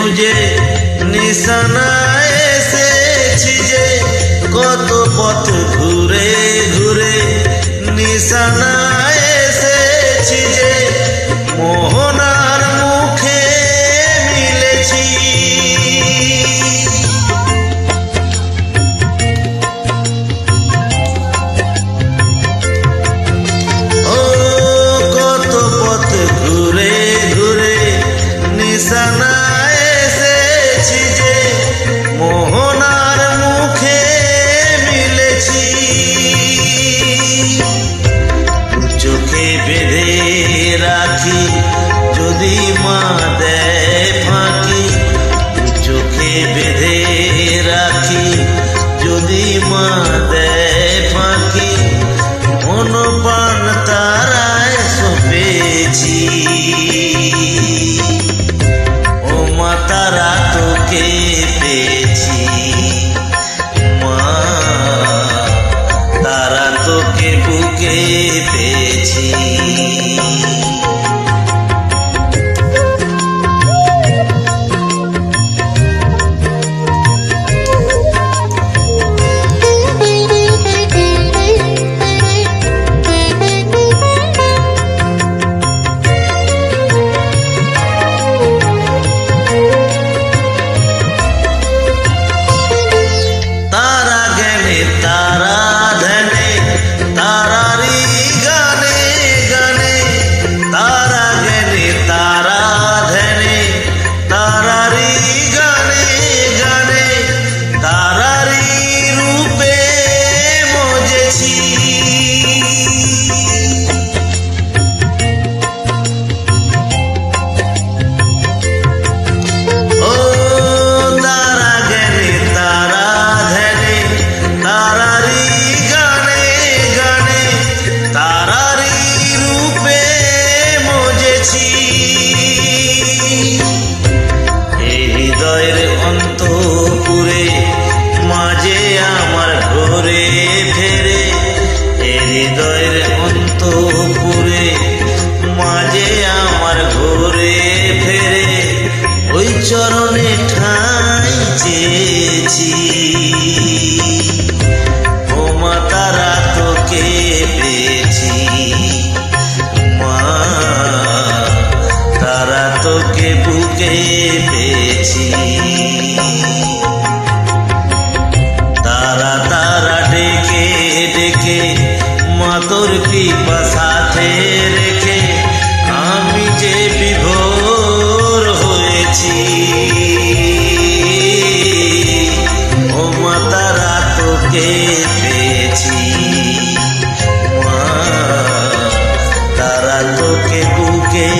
খুঁজে নিশানায় এসেছি যে, কত পথ ঘুরে ঘুরে নিশানায় এসেছি যে, মোহনার মুখে মিলেছি। ও কত পথ ঘুরে ঘুরে নিশানায় এসেছি যে, মোহনার মুখে মিলেছি। চোখে বেঁধে রাখি যদি মা দেয় ফাঁকি, চোখে বেঁধে রাখি যদি মা দেয় ফাঁকি, মন প্রাণ তারায় সপেছি। ও মা তারা তোকে পেয়েছি, মা তারা তোকে বুকে পেয়েছি। তারা জ্ঞানে তারা ধ্যানে তারারি গানে গানে, তারা জ্ঞানে তারা ধ্যানে তারারি গানে গানে, তারারি রূপে মজেছি। ও তারা জ্ঞানে তারা ধ্যানে তারারি গানে গানে, তারারি রূপে মজেছি। এই হৃদয়ের অন্তপুরে মাঝে আমার ঘরে ফেরে, এই হৃদয়ের অন্তপুরে মাঝে আমার ঘরে ফেরে, ওই চরণে ঠাঁই চেয়েছি। ও মা তারা তোকে পেয়েছি, মা তারা তোকে বুকে পেয়েছি। তারা তারা ডেকে ডেকে মা তোর কৃপা সাথে রেখে, আমি যে বিভোর হয়েছি। ও মা তারা তোকে পেয়েছি, মা তারা তোকে বুকে